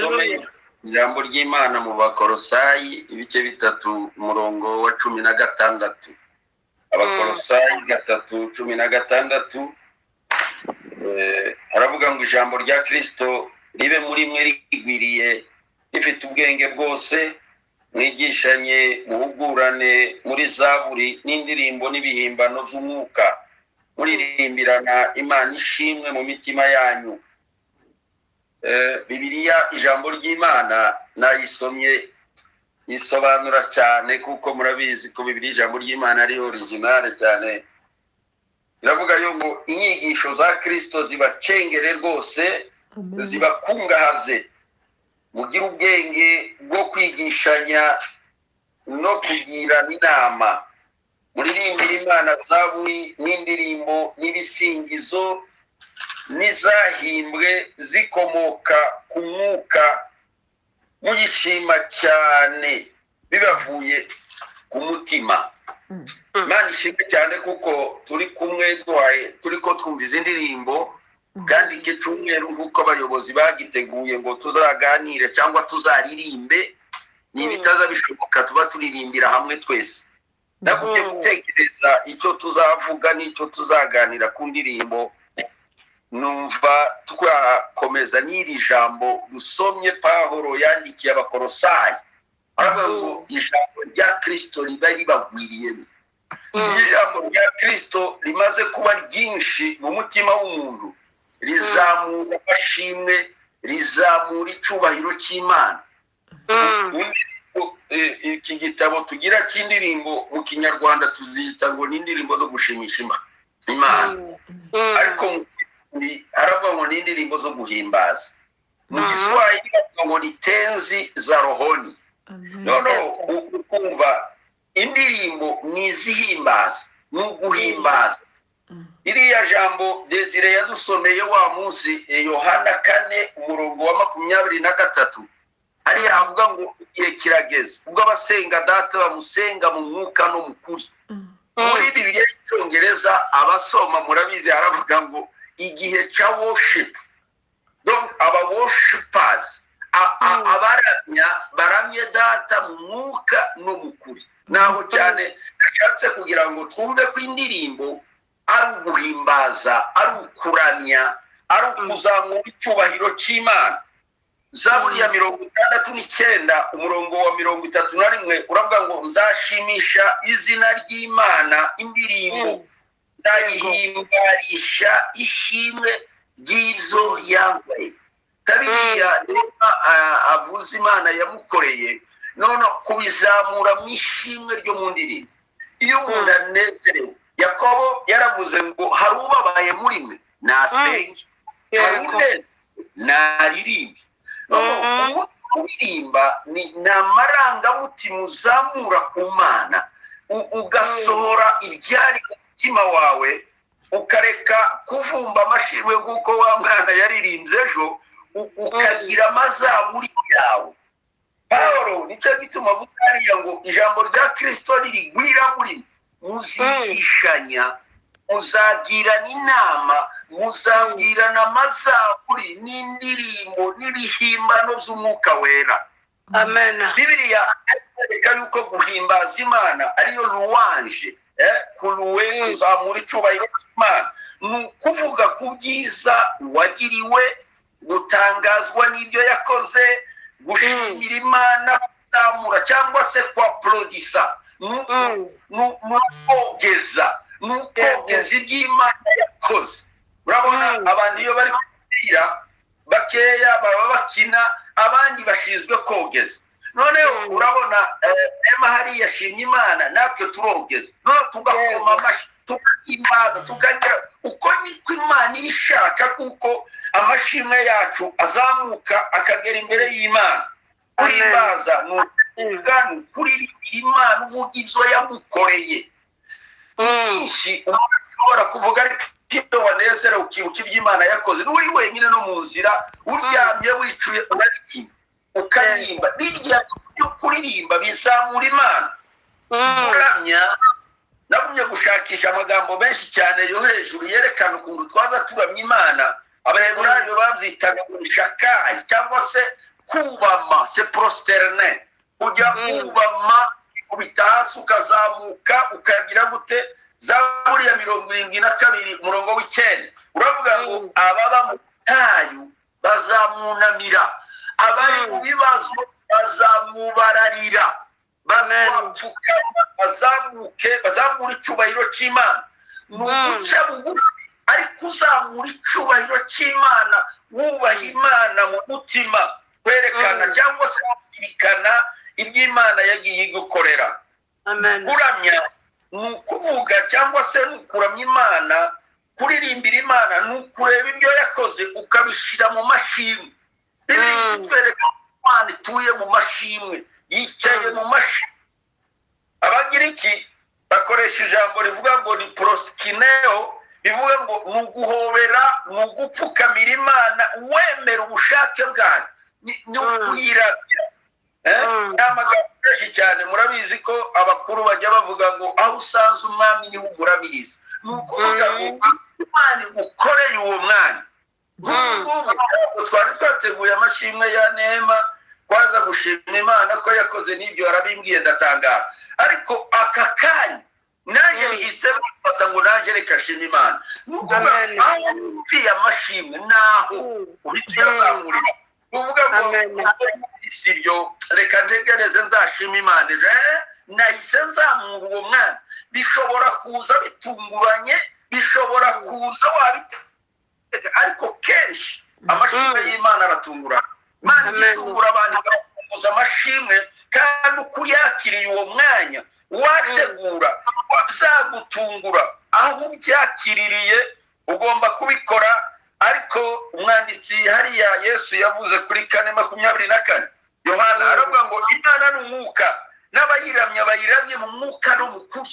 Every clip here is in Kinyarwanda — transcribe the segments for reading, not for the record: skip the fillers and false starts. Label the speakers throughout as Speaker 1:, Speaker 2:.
Speaker 1: dusome ijambo ry'Imana mu Bakolosayi ibice 3 umurongo wa 16. Abakolosayi 3:16 aravuga ngo ijambo rya Kristo ribe muri mwe rigwiriye rifite ubwenge bwose, mwigishanye muhugurane muri zaburi n'indirimbo n'ibihimbano by'umwuka, muririmbirana Imana ishimwe mu mitima yanyu. Bibiliya ijambo ry'Imana nayisomye isobanura cyane kuko murabizi ko Bibiliya ijambo ry'Imana ari original cyane. Iravuga yo ngo inyigisho za Kristo zibacengere rwose, zibakungahaze, mugira ubwenge bwo kwigishanya no kugirana inama, muririmbira Imana zaburi n'indirimbo n'ibisingizo nizahimbwe zikomoka ku mwuka, muyishima cyane bibavuye ku mutima. Imana ishimwe cyane kuko turi kumwe turiko twumva izi ndirimbo, kandi iki cyumweru nk'uko abayobozi bagiteguye ngo tuzaganire cyangwa tuzaririmbe, nibitaza bishoboka tuba turirimbira hamwe twese. Ndakujye gutekereza icyo tuzavuga n'icyo tuzaganira ku ndirimbo, numva twakomeza n'iri jambo dusomye Pawulo yandikiye Abakolosayi, aravuga ngo ijambo rya Kristo riba ribagwiriye. Ijambo rya Kristo rimaze kuba ryinshi mu mutima w'umuntu, rizamura amashimwe, rizamura icyubahiro cy'Imana. Iki gitabo tugira cy'indirimbo mu Kinyarwanda tuzita ngo n'indirimbo zo gushimisha Imana, ariko aravuga ngo n'indirimbo zo guhimbaza. Mu Giswahili aravuga ngo ni tenzi za rohoni. Ukumva indirimbo nizihimbaza, n'uguhimbaza. Iriya jambo Desire yadusomeye wa munsi Yohana 4:23, hariya havuga ngo igihe kirageze ubwo abasenga data bamusenga mu mwuka no mu kuri. Muri Bibiliya y'Icyongereza abasoma murabizi haravuga ngo igihe cya worship. Donc aba worshipers, baramye data mu mwuka no mu kuri. Naho cyane nashatse kugira ngo twumve ko indirimbo ari uguhimbaza, ari ukuramya, ari ukuzamura icyubahiro cy'Imana. Zaburi ya 69 umurongo wa 31 uravuga ngo nzashimisha izina ry'Imana indirimbo, nzayihimbarisha ishimwe ry'ibyo yankoreye. Kabiriya avuze Imana yamukoreye, none kubizamura mu ishimwe ryo mu ndirimbo. Iyo umuntu anezerewe, Yakobo yaravuze ngo hari ubabaye muri mwe nasenge, hari uneze naririmbe. Kuririmba ni amarangamutima uzamura ku Mana, ugasohora ibyari mu mutima wawe, ukareka kuvumba amashimwe nk'uko wa mwana yaririmbye ejo, ukagira amazaburi yawe. Pawulo nicyo gituma butariya ngo ijambo rya Kristo ririgwira muri muzigishanya, muzagirana inama, muzabwirana amazaburi n'indirimbo n'ibihimbano by'umwuka wera.
Speaker 2: Amen.
Speaker 1: Bibiliya ivuga yuko guhimbaza Imana ariyo louange, kuruwe kuzamura icyubahiro cy'Imana, ni ukuvuga ku byiza wagiriwe, gutangazwa n'ibyo yakoze, gushimira Imana, kuzamura cyangwa se kwaprodisa, n'ukogeza iby'Imana yakoze. Urabona abantu iyo bari kubwira bakeya baba bakina, abandi bashinzwe kogeza. None urabona hariya yashimye Imana, natwe turogeza, none tugakoma amashyi, tukahimbaza, tukagira uko niko Imana ibishaka, kuko amashimwe yacu azamuka akagera imbere y'Imana. Kurimbaza ni kuririmbira Imana, uvuga ibyo yamukoreye. Byinshi ushobora kuvuga ariko iyo wanezerewe ukibuka iby'Imana yakoze, n'uri wenyine no mu nzira uryamye wicuye uraririmba, ukaririmba. Birya byo kuririmba bizamura Imana. Kuramya nabumye gushakisha amagambo menshi cyane yo hejuru yerekana ukuntu twaza turamya Imana. Abaheburayo babyitaga ngo shakayi cyangwa se kubama se prosterne ujya kubama kubita hasi ukazamuka ukagira gute Zaburi ya 72 umurongo w'9 uravuga ngo ababa mu tayu bazamunamira abari mu bibazo bazamubararira bazapfukama bazamura icyubahiro cy'Imana n'uguca bugufi ariko uzamura icyubahiro cy'Imana wubaha Imana mu mutima kwerekana cyangwa se kuzirikana iby'Imana yagiye gukorera. Kuramya nukuvuga cyangwa se nukuramya Imana kuririmbira Imana nukureba ibyo yakoze ukabishira mu mashimwe. Bitwereka Imana ituye mu mashimwe yicaye mu mashimwe. Abagiriki bakoresha ijambo rivuga ngo ni proskineo bivuga ngo nuguhobera nugupfukamira Imana wemera ubushake bwayo ni ukuyirabya. Amagambo menshi cyane murabizi ko abakuru bajya bavuga ngo aho usanze umwami niho umurabiriza nukuvuga ngo Imana gukoreye uwo mwanya. Twari twateguye amashimwe ya Neema kwaza gushima Imana ko yakoze n'ibyo arabimbwiye ndatangara ariko aka kanya nanjye bihise bifata ngo nanjye reka shima Imana nukuvuga aho mfiye amashimwe naho ubitiyazamurira uvuga ngo isibyo reka ntegereze nzashima Imana nahise nzamura uwo mwana bishobora kuza bitunguranye bishobora kuza wabitega ariko kenshi amashimwe y'Imana aratungurana. Imana itungura abantu bakuza amashimwe kandi ukuyakiriye uwo mwanya wategura wazagutungura aho ubyakiririye ugomba kubikora. Ariko umwanditsi hariya Yesu yavuze kuri 4:24 Yohana aravuga ngo Imana n'umwuka n'abayiramya bayiramye mu mwuka no mu kuri.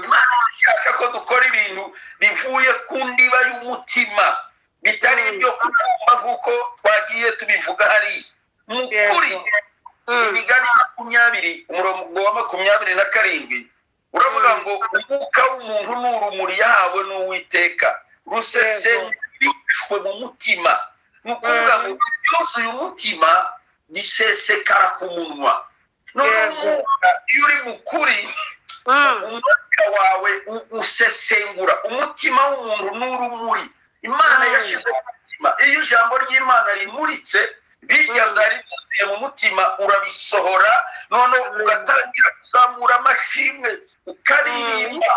Speaker 1: Imana ishaka ko dukora ibintu bivuye ku ndiba y'umutima bitari ibyo kuvuga nk'uko twagiye tubivuga hariya mu kuri. Imigani 20 umurongo wa 27 uravuga ngo umwuka w'umuntu n'urumuri yahawe n'Uwiteka rusesengurishwe mu mutima. Nukuvuga ngo byuzuye umutima bisesekara ku munwa. N'umwuka iyo uri mu kuri umwuka wawe usesengura umutima w'umuntu n'urumuri Imana yashize mu mutima. Iyo ijambo ry'Imana rimuritse bijya byari byuzuye mu mutima urabisohora none ugatangira kuzamura amashimwe ukaririmba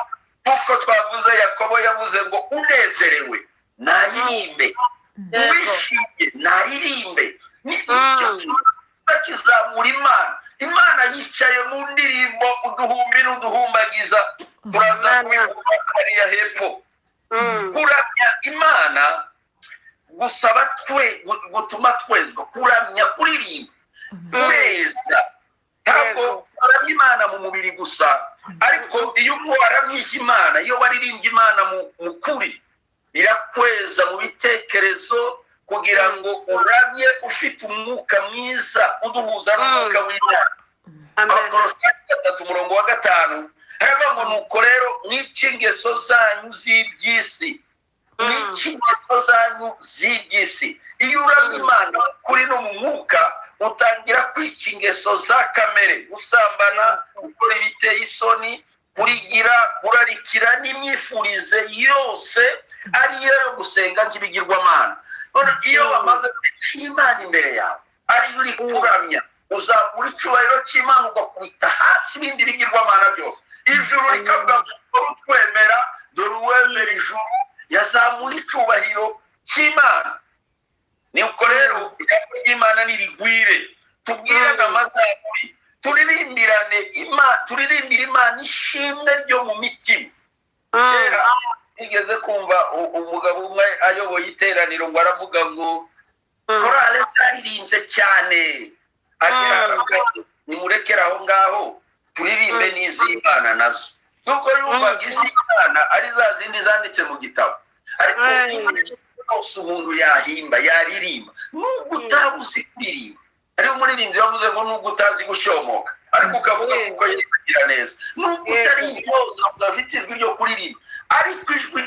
Speaker 1: kuko twavuze Yakobo yavuze ngo unezerewe naririmbe wishimye naririmbe. Ni icyo kizamura Imana yicaye mu ndirimbo uduhumbi n'uduhumbagiza turaza kubikariya hepfo. Kuramya Imana gusaba gutuma twezwa kuramya kuririmba kweza ntabwo kuramya Imana mu mubiri gusa ariko iyo waramye Imana iyo waririmbye Imana mu kuri birakweza mu bitekerezo kugira ngo uramye ufite umwuka mwiza uduhuza n'umwuka w'Imana. Abakolosayi 3:5 haravuga ngo nuko rero mwice ingeso zanyu z'iby'isi iyo uramye Imana kuri no mu mwuka utangira kwica ingeso za kamere gusambana gukora ibiteye isoni kurigira kurarikira n'imyifurize yose ariyo gusenga nk'ibigirwamana. None iyo wamaze gushima Imana imbere yawe ariyo uri kuramya uzabura icyubahiro cy'Imana ugakubita hasi ibindi bigirwamana byose. Ijuru rikavuga ngo twemera dore uwemera ijuru yazamura icyubahiro cy'Imana. Nuko rero ijambo ry'Imana nirigwire tubwirane amazaburi turirimbire Imana ishimwe ryo mu mitima. Kera nigeze kumva umugabo umwe ayoboye iteraniro ngo aravuga ngo korale zaririmbye cyane agira nimurekera aho ngaho turirimbe n'iz'Imana nazo. Nuko yumvaga iz'Imana ari za zindi zanditse mu gitabo ariko yose umuntu yahimba yaririmba nubwo utabuzi kuririmba. Ari umuririmbyi wavuze ngo nubwo utazi gushomoka ariko ukavuga kuko yigira neza nubwo utari intyoza udafite ijwi ryo kuririmba ariko ijwi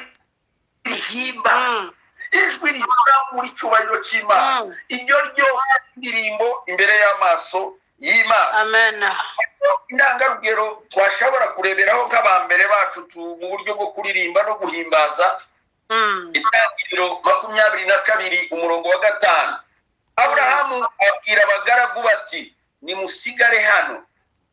Speaker 1: rihimba ijwi rizamura icyubahiro cy'Imana iryo ryose indirimbo imbere y'amaso y'Imana.
Speaker 2: Amen.
Speaker 1: Indangarugero twashobora kureberaho nk'abambere bacu mu buryo bwo kuririmba no guhimbaza. Itangiriro 22 umurongo wa 5. Aburahamu abwira abagaragu bati nimusigare hano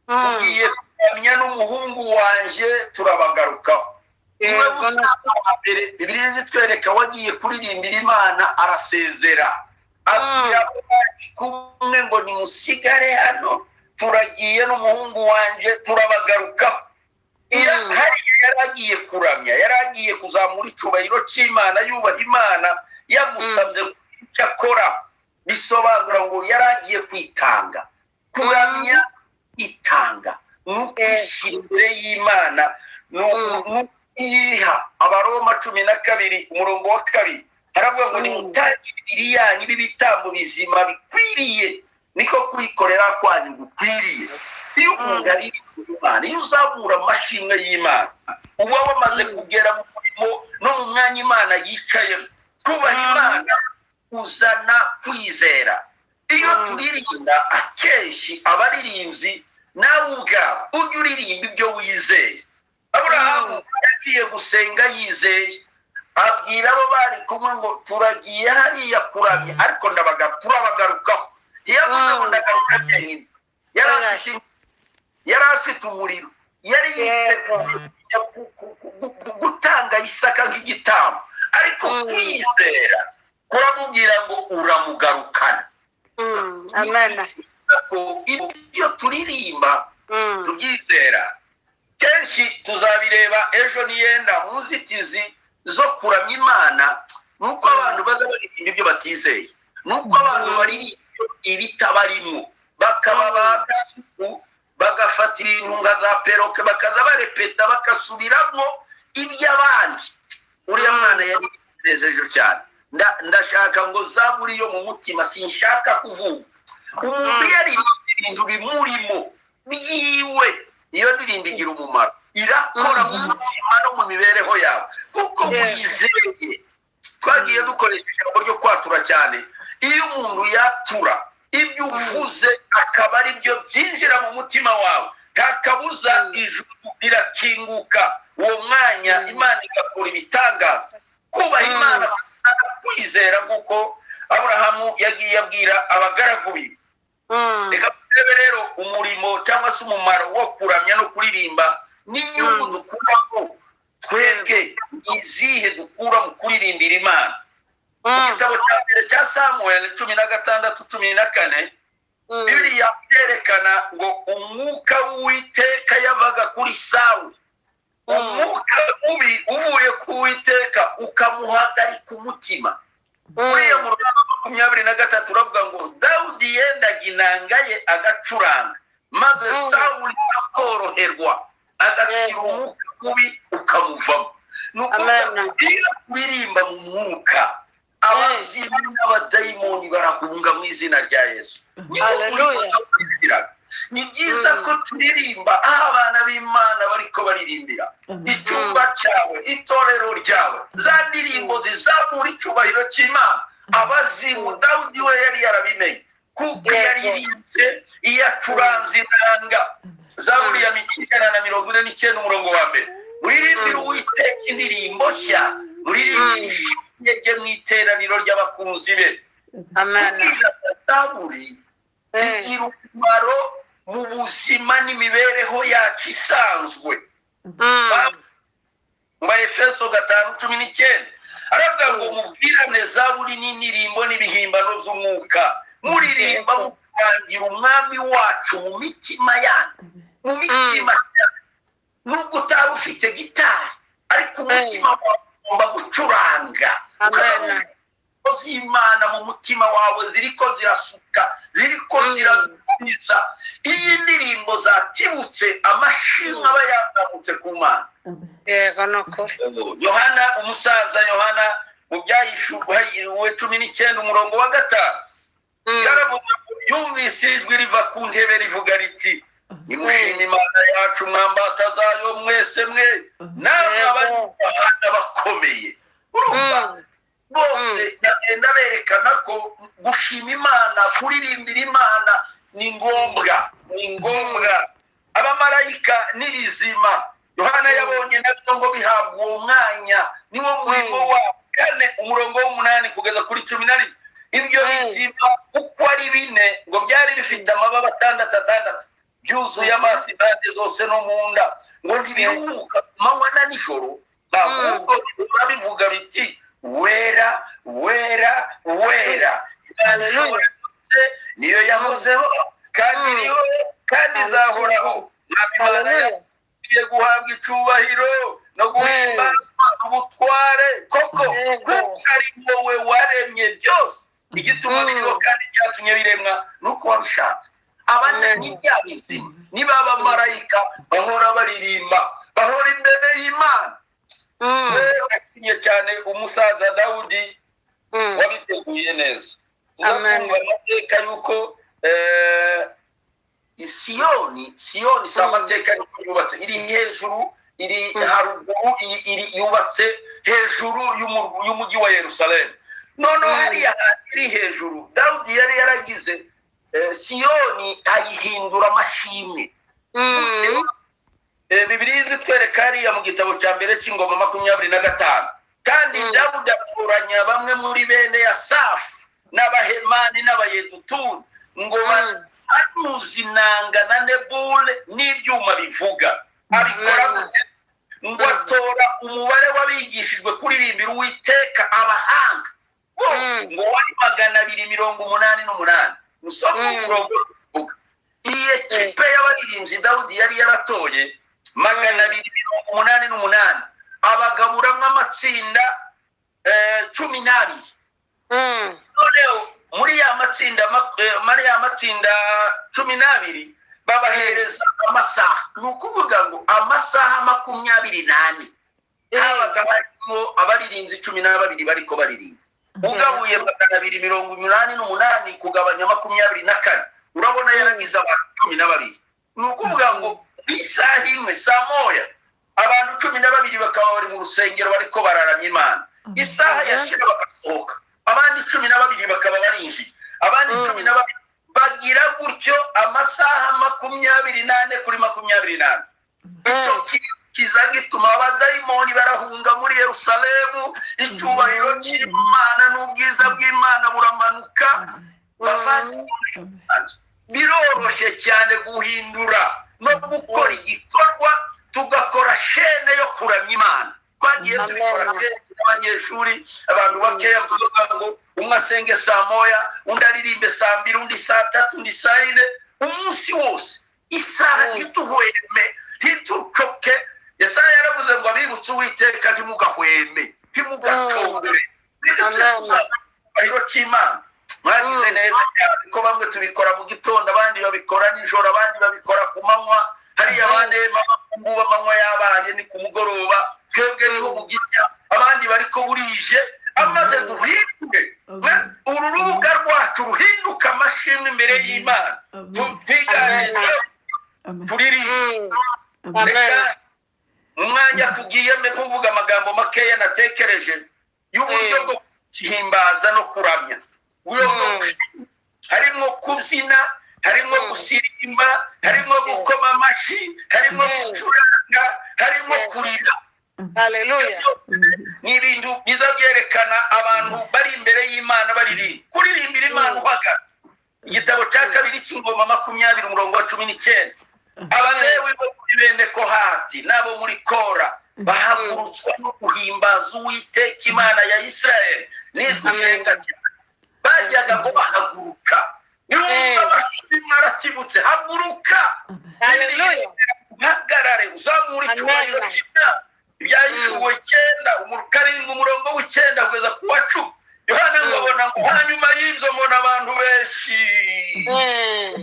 Speaker 1: tugiye kuramya n'umuhungu wanje turabagarukaho. Niwe musambere Bibiliya zitwereka wagiye kuririmbira Imana arasezera abwira kumwe ngo nimusigare hano turagiye n'umuhungu wanje turabagarukaho. Yaragiye kuramya, yaragiye kuzamura icyubahiro cy'Imana, yubaha Imana, yamusabye icyo akora. Bisobanura ngo yaragiye kwitanga. Kuramya itanga n'ukwishyira imbere y'Imana yiha. Abaroma 12 umurongo wa 2 haravuga ngo nimutangire imibiri yanyu ibi bitambo bizima bikwiriye niko kuyikorera kwanyu gukwiriye. Iyo umuntu ari Imana, iyo uzamura amashimwe y'Imana, uba wamaze kugera mu murimo no mu mwanya Imana yicaye. Kubaha Imana uzana kwizera. Iyo turirimba akenshi abaririmbyi nawe ubwawe ujya uririmba ibyo wizeye. Aburahamu yagiye gusenga yizeye, abwira abo bari kumwe ngo turagiye hariya kuramya ariko turabagarukaho. Yavuze ngo ndagaruka nyine. Yari afite umuriro, yari yiteguye gutanga Isaka nk'igitambo, ariko kwizera kuramubwira ngo uramugarukana.
Speaker 2: Amen.
Speaker 1: Ibyo turirimba tubyizera. Kenshi tuzabireba ejo niyenda mu nzitizi zo kuramya Imana, nuko abantu baza baririmba ibyo batizeye, nuko abantu baririmba ibitabarimo, bakaba bagasuku bagafata ibintu nka za peroke bakaza barepeta bakasubiramo iby'abandi. Uriya mwana yari yizeje cyane. Ndashaka ngo zaburi yo mu mutima, sinshaka kuvuga. Umuntu yaririmba ibintu bimurimo byiwe, iyo ndirimbo igira umumaro, irakora mu buzima no mu mibereho yawe kuko wizeye. Twagiye dukoresha ijambo ryo kwatura cyane. Iyo umuntu yatura ibyo uvuze akaba ari byo byinjira mu mutima wawe, nta kabuza ijuru rirakinguka. Uwo mwanya Imana igakora ibitangaza. Kubaha Imana kwizera nk'uko Aburahamu yagiye abwira abagaragu be. Reka turebe rero umurimo cyangwa se umumaro wo kuramya no kuririmba n'inyungu dukuramo twebwe. Izihe dukura mu kuririmbira Imana? Mu gitabo cya mbere cya Samuel 16:14 Bibiliya yerekana ngo umwuka w'Uwiteka yavaga kuri Sawuli. Umwuka mubi uvuye ku Uwiteka ukamuhagarika umutima. Uriya mu Rwanda 23 uravuga ngo Dawudi yendaga inanga ye agacuranga, maze Sawuli akoroherwa, agakira umwuka mubi ukamuvamo. Nuko biririmba mu mwuka, abazimu n'abadayimoni barahunga mu izina rya Yesu. Ni byiza ko turirimba aho abana b'Imana bariko baririmbira. Icyumba cyawe, itorero ryawe, za ndirimbo zizamura icyubahiro cy'Imana. Abazimu Dawudi we yari yarabimenye kuko yaririmbye iyo acuranze inanga. Zaburi ya 149 umurongo wa 1. Muririmbire Uwiteka indirimbo nshya, muririmbire mu iteraniro ry'abakunzi be. Amen. Zaburi igira umumaro mu buzima n'imibereho yacu isanzwe. Mu Efeso 5:19 aravuga ngo mubwirane zaburi n'indirimbo n'ibihimbano by'umwuka, muririmba murangira umwami wacu mu mitima yanyu. Mu mitima nubwo utaba ufite gitari, ariko umutima wawe ugomba gucuranga. Z'Imana mu mutima wawe ziriko zirasuka, ziriko ziraziza. Iyi ndirimbo zatibutse amashimwe aba yazamutse ku Mana.
Speaker 2: Yego nokuri.
Speaker 1: Yohana, umusaza Yohana mu Byahishuwe 19 umurongo wa 5 yaravuze ngo yumvise ijwi riva ku ntebe rivuga riti nimushime Imana yacu mwambata zayo mwese mwe namwe abana bakomeye. Urumva bose bagenda berekana ko gushima imana kuririmbira imana ni ngombwa abamarayika n'irizima Yohana yabonye nabyo ngo bihabwa uwo mwanya niwo murimo wa kane umurongo w'8 kugeza kuri 11 ibyo bizima uko ari bine ngo byari bifite amababa 6 byuzuye amaso impande zose no mu nda ngo ntibiruhuka manywa na nijoro ahubwo bivuga biti wera wera wera niyo yahozeho kandi niyo kandi izahoraho Imana yagiye guhabwa icubahiro no guhimbazwa ubutware koko kuko ari wowe waremye byose igituma biriho kandi cyatumye biremwa nuko wabishatse abana n'ibyabizima niba abamarayika bahora baririmba bahora imbere y'Imana akinye cyane umusaza Dawudi wabiteguye neza tuzakumva amateka yuko Siyoni samateka yubatse iri hejuru iri haruguru iri yubatse hejuru y'umujyi wa Yerusalemu none hariya iri hejuru Dawudi yari yaragize Siyoni ayihindura amashimwe Bibiliya zitwereka hariya mu gitabo cya mbere cy'ingoma 25 kandi Dawudi aturanya bamwe muri bene Yasafu n'abahemani n'abayedutuni ngo anuzi inanga na nebule n'ibyuma bivuga abikora ngo atora umubare w'abigishijwe kuririmbira Uwiteka abahanga ngo wari 288 musoma umurongo uvuga iyi ekipe y'abaririmbyi Dawudi yari yaratoye 288 abagaburamwe amatsinda 12 noneho muri ya matsinda 12 babahereza amasaha nukuvuga ngo amasaha 24 habaga harimo abaririmbyi 12 bariko baririmba ugabuye 288 kugabanya 24 urabona yaragize abantu 12 nukuvuga ngo isaha imwe saa moya abantu 12 bakaba bari mu rusengero bariko bararamya Imana isaha yashira bagasohoka abandi 12 bakaba barinjiye abandi 12 bagira gutyo amasaha 28 kuri 28 icyo kizagituma abadayimoni barahunga muri Yerusalemu icyubahiro cy'Imana n'ubwiza bw'Imana buramanuka biroroshye cyane guhindura no gukora igikorwa tugakora shene yo kuramya Imana twagiye tubikora abanyeshuri abantu bakeya tuvuga ngo umwe asenge saa moya undi aririmbe saa 2 undi saa 3 undi saa 4 umunsi wose isaha ntituhweme ntitucoke Yesaya yaravuze ngo abibutse Uwiteka ntimugahweme ntimugacogore bityo cy'Imana mwagize neza cyane ko bamwe tubikora mu gitondo abandi babikora nijoro abandi babikora ku manywa hari abandi manywa yabaye ni ku mugoroba twebwe niho mu gitya abandi bariko burije amaze duhinduke uru rubuga rwacu ruhinduka amashimwe imbere y'Imana tupiganize turirimba umwanya kugiyeme kuvuga amagambo makeya natekereje y'uburyo bwo guhimbaza no kuramya harimo kubyina harimo gusirimba harimo gukoma amashi harimo gucuranga harimo kurira
Speaker 2: haleluya
Speaker 1: ni ibintu biza byerekana abantu bari imbere y'Imana baririmba kuririmbira Imana uhagaze igitabo cya kabiri cy'ingoma 20 umurongo wa 19 abalewi bo kuri bene Kohati nabo muri Kora bahagurutswa no guhimbaza Uwiteka Imana ya Isirayeli n'ijwi rirenga bajyaga ngo bahaguruka niba abashimwe mwaratibutse haguruka haleluya hagarare uzamura icyubahiro cy'Imana ibyayishuwe 9 karindwi umurongo w'9 kugeza ku wa 10 Yohana ngabona ngo hanyuma y'ibyo mbona abantu benshi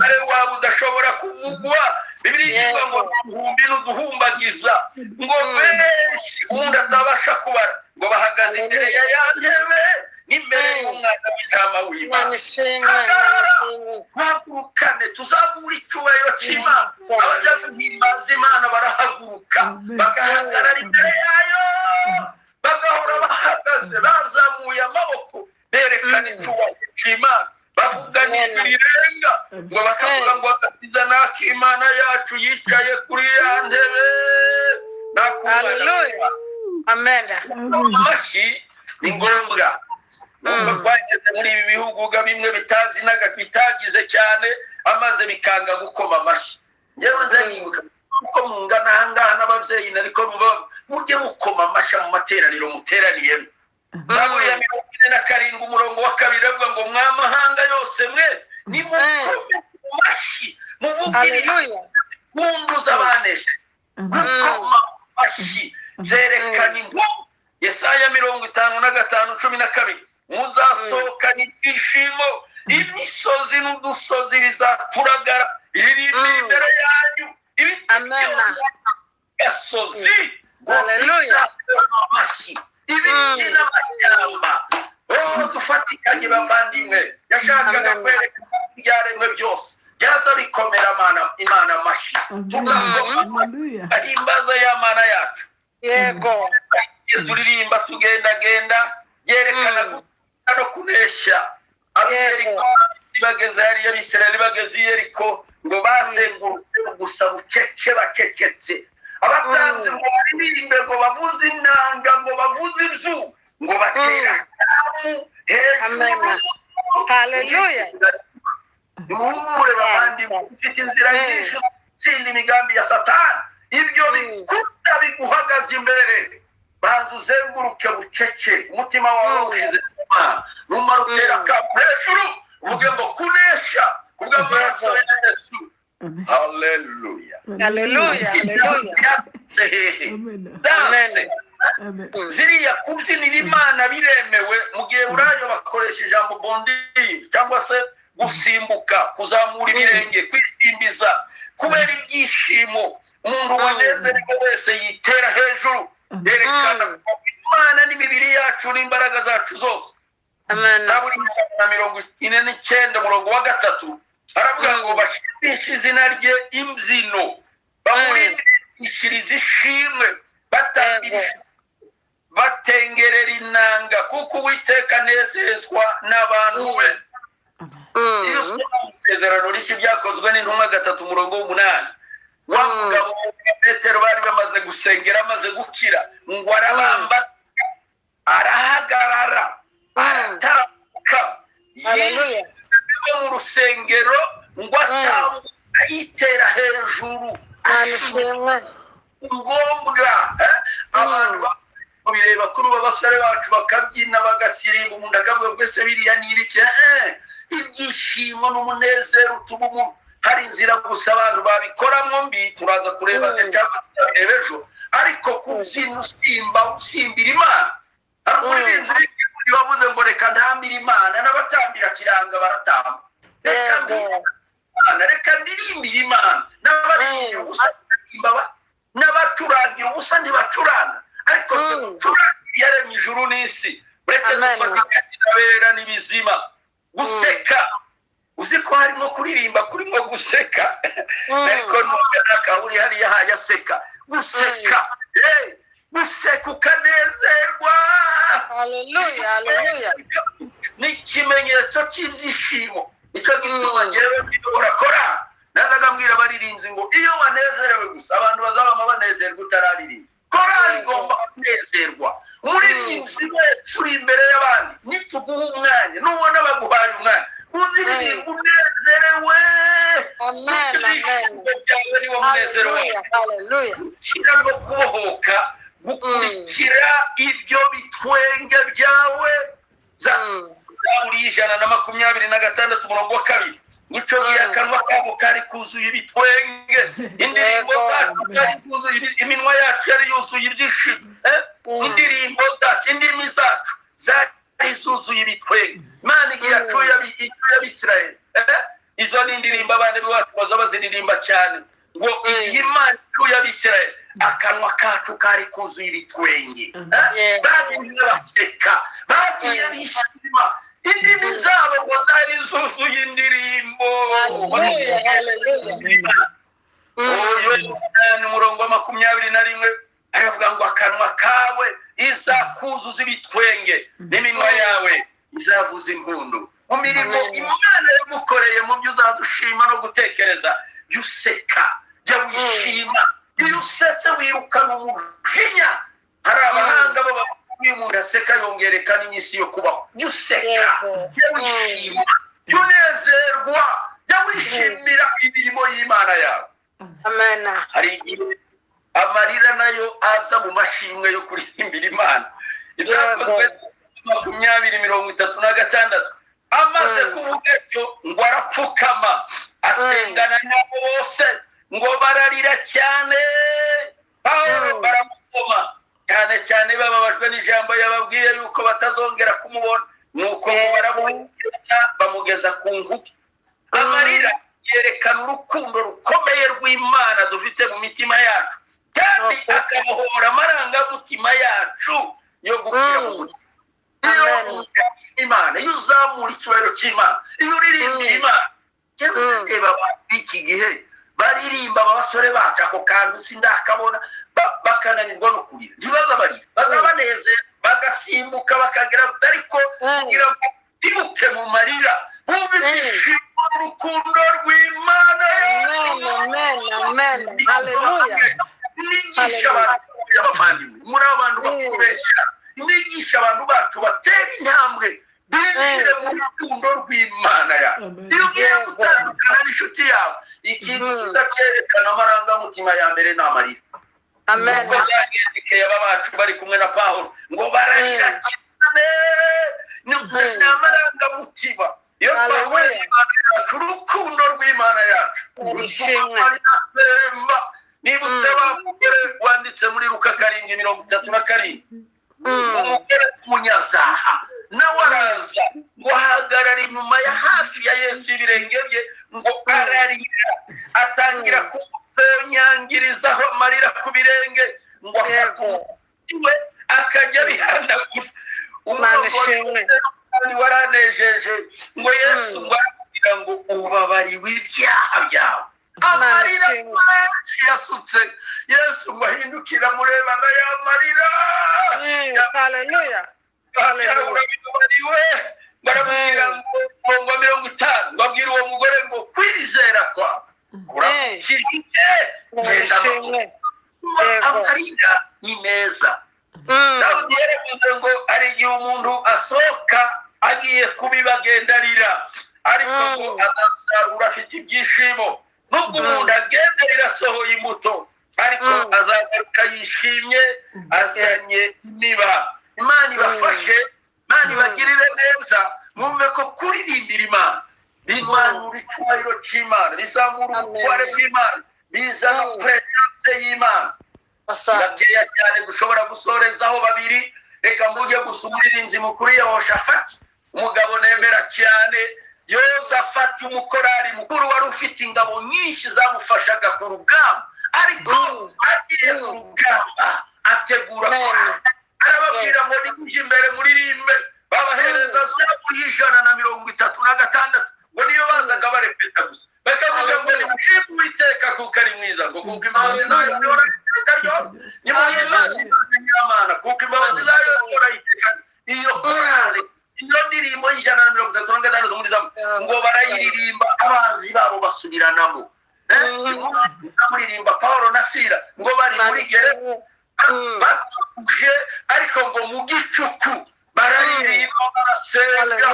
Speaker 1: ari wabo udashobora kuvugwa Bibiliya ivuga ngo duhumbi n'uduhumbagiza ngo benshi undi atabasha kubara ngo bahagaze imbere ya ya ntebe n'imbere y'umwana w'intama w'Imana bahagurukane tuzamura icyubahiro cy'Imana abajya guhimbaza Imana barahaguruka bagahagarara imbere yayo bagahora bahagaze bazamuye imana yacu yicaye kuri ya ntebe
Speaker 2: Hallelujah. Amen.
Speaker 1: amashyi ni ngombwa nubwo twageze muri ibi bihugu bimwe bitagize cyane amaze bikanga gukoma amashyi yewe nzanibuka uko mungana ahangaha n'ababyeyi nariko mujye mukoma amashyi mu materaniro muteraniyemo Zaburi ya 47 umurongo wa 2 avuga ngo mwamahanga yose mwe nimukome amashyi muvugire impundu z'abaneshe gukoma amashyi byerekana impundu Yesaya 55:12 muzasohokana ibyishimo imisozi n'udusozi bizaturagara iri imbere yanyu gasozi amashyi ibiti n'amashyamba dufatikanye bavandimwe yashakaga kwerekana ibyaremwe byose byaza bikomera imana amashyi ahimbaza ya mana yacu
Speaker 2: yego
Speaker 1: turirimba tugendagenda yerekana gusa no kunesha Yeriko bageze hariya Abisirayeli bageze Yeriko ngo bazengurutse gusa bucece bacecetse abatanzi ngo baririmbe ngo bavuze inanga ngo bavuze ibyu ngo batera hejuru
Speaker 2: haleluya
Speaker 1: muhumure babandi ufite inzira nyinshi tsindi imigambi ya Satani ibyo bikuta biguhagaze imbere banza uzenguruke bucece umutima wawe ushize numara utera hejuru uvuge ngo kunesha kubw'amaraso ya Yesu haleluya
Speaker 2: haleluya
Speaker 1: amen ziriya kubyinira imana biremewe mu gihe urayo bakoresha ijambo bondi cyangwa se gusimbuka kuzamura ibirenge kwisimbiza kubera ibyishimo umuntu wanezerewe wese yitera hejuru yerekana imana n'imibiri yacu n'imbaraga zacu zose Zaburi ya 49 umurongo wa 3 aravuga ngo bashimishe izina rye imbyino bamurindishirize ishimwe batengerera inanga kuko Uwiteka anezezwa n'abantu be isezerano rishya byakozwe n'intumwa 3 umurongo w'8 wa mugabo Petero bari bamaze gusengera amaze gukira ngo arabamba arahagarara aratambuka
Speaker 2: haleluya
Speaker 1: mu rusengero ngo atambuka yitera hejuru
Speaker 2: anishimwe
Speaker 1: ngombwa abantu bireba kuri abasore bacu bakabyina bagasirimba umuntu akavuga bwese biriya nirike ibyishimo n'umunezero utuma hari inzira gusa abantu babikoramo mbi turaza kureba cyangwa ejo ariko kubyina usimbira imana arumuririnzi wavuze ngo reka ntambira imana n'abatambira kiranga baratamba reka ndirimbira imana n'abarimbira ubusa n'abacurangira ubusa ntibacuranga ariko turangira yaremye ijuru n'isi ureke dufatikanyira n'ibizima guseka uzi ko harimo kuririmba kurimo guseka ariko n'ubwo uri hariya hayaseka guseka guseka ukanezerwa
Speaker 2: haleluya haleluya
Speaker 1: ni ikimenyetso cy'ibyishimo icyo gituma ngewe urakora nazaga mbwira abaririnzi ngo iyo wanezerewe gusa abantu bazabama banezerwa utararirimba korali igomba kunezerwa umuririmbyi wese uri imbere y'abandi nituguha umwanya nubona baguhaye umwanya uziririmba unezerewe ibyishimo byawe niwo munezero wawe ushyira no kubohoka gukurikira ibyo bitwenge byawe Zaburi 126 umurongo wa 2 nicyo gihe akanwa kabo kari kuzuye ibitwenge indirimbo zacu kari kuzuye iminwa yacu yari yuzuye ibyishimo indirimbo zacu indimi zacu zari zuzuye ibitwenge Imana igihe yacuye Abisirayeli izo ni indirimbo abandi bacu baza baziririmba cyane ngo iyi Imana icuye Abisirayeli akanwa kacu kari kuzuye ibitwenge bagiye baseka bagiye bishima indimi zabo ngo zari zuzuye indirimbo umurongo wa 21 aravuga ngo akanwa kawe izakuzuza ibitwenge n'iminwa yawe izavuza impundu mu mirimo Imana yagukoreye mu byo uzadushima no gutekereza jya useka jya wishima iyo usetse wirukana umujinya hari abahanga baba iyo umuntu aseka yongerekana iminsi yo kubaho jya useka jya wishima jya unezerwa jya wishimira imirimo y'Imana yawe.
Speaker 2: Amen.
Speaker 1: hari igihe amarira nayo aza mu mashimwe yo kuririmbira Imana. Ibyakozwe 20:36 amaze kuvuga icyo ngo arapfukama asengana nabo bose ngo bararira cyane. Pawulo baramusoma cyane cyane bababajwe n'ijambo yababwiye yuko batazongera kumubona, nuko baramugeza bamugeza ku nkuge. Amarira yerekana urukundo rukomeye rw'Imana dufite mu mitima yacu kandi akabohora amarangamutima yacu yo gukira mu mutima. Iyo Imana iyo uzamura icyubahiro cy'Imana iyo uririmbira Imana reba iki gihe baririmba abasore bacu ako kantu sindakabona bakananirwa no kurira ntibaza barira bazabanezera bagasimbuka bakagera ariko kugira ngo tibuke mu marira bumvise urukundo rw'Imana.
Speaker 2: Amen. Hallelujah.
Speaker 1: Nigisha abantu y'abavandimwe muri abantu bakoresha nigisha abantu bacu batera intambwe binjire mu rukundo rw'Imana yawe. Iyo ugiye gutandukana n'inshuti yawe ikintu kizacyerekana amarangamutima ya mbere ni amarira.
Speaker 2: Amen.
Speaker 1: Ubwo byagendekeye aba bacu bari kumwe na Pawulo ngo bararira cyane ni amarangamutima yo Pawulo yacu urukundo rw'Imana yacu. Nibutse wa mugore wanditse muri Luka 7:37 umugore w'umunyazaha nawe araza ngo ahagarara inyuma ya hafi ya Yesu ibirenge bye ngo ararira atangira kumutonyangirizaho amarira ku birenge ngo afate umusatsi we akajya bihanagura. Umugore waranejeje ngo Yesu ngo aramubwira ngo ubabariwe ibyaha byawe. Amarira yasutse Yesu ngo ahindukira mureba na ya marira.
Speaker 2: Hallelujah.
Speaker 1: Baramubwira ngo 50 babwira uwo mugore ngo kwizera kwa kurakirije amarira ni meza. Dawudi yaravuze ngo ari igihe umuntu asohoka agiye kubibagendarira ariko ngo azasarura afite ibyishimo. Nubwo umuntu agenda irasohoye imbuto ariko azagaruka yishimye azanye niba. Imana ibafashe, Imana ibagirire neza, mwumve ko kuririmbira Imana bimanura icyubahiro cy'Imana, bizamura ubutware bw'Imana, bizana presence y'Imana. Bakeya cyane gushobora gusorezaho babiri. Reka mvuge gusa umuririmbyi mukuru Yehoshafati, umugabo nemera cyane. Yozafati umukorari mukuru wari ufite ingabo nyinshi zamufashaga ku rugamba, ariko agiye ku rugamba ategura arababwira ngo niguje imbere muririmbe. Babahereza Zaburi 136 ngo niyo bazaga barepeta gusa bakavuga ngo nimushime Uwiteka kuko ari mwiza ngo kuko imbabazi zayo zihora iteka ryose, nimuyimana kuko imbabazi zayo zihora iteka. Iyo korali iyo ndirimbo 136 muri Zaburi ngo barayiririmba abazi babo basubiranamo. Muririmba Pawulo na Sila ngo bari muri gereza batuje ariko ngo mu gicuku bararirimba barasenga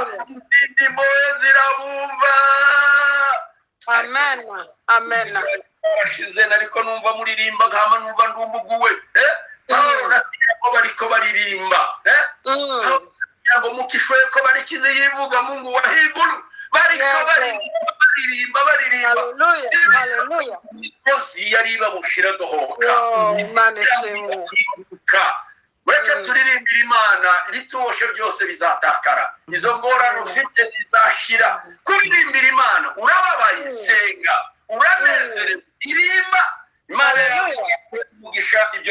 Speaker 1: indimo zirabumva.
Speaker 2: Amen.
Speaker 1: Barashize ariko numva muririmba nkama numva ndumbuguwe. Pawulo na Sila ngo bariko baririmba ngo mukishwe ko barikize yivuga Mungu wa higuru bariko baririmba. Hallelujah. Kozi yari bamushira dohoka.
Speaker 2: Imana ishimwe.
Speaker 1: Uretse turirimbira Imana ibitoshe byose bizatakara, izo ngorane ufite zizashira. Kuririmbira Imana urababaye senga uranezerewe irimba Imana yawe umugisha ibyo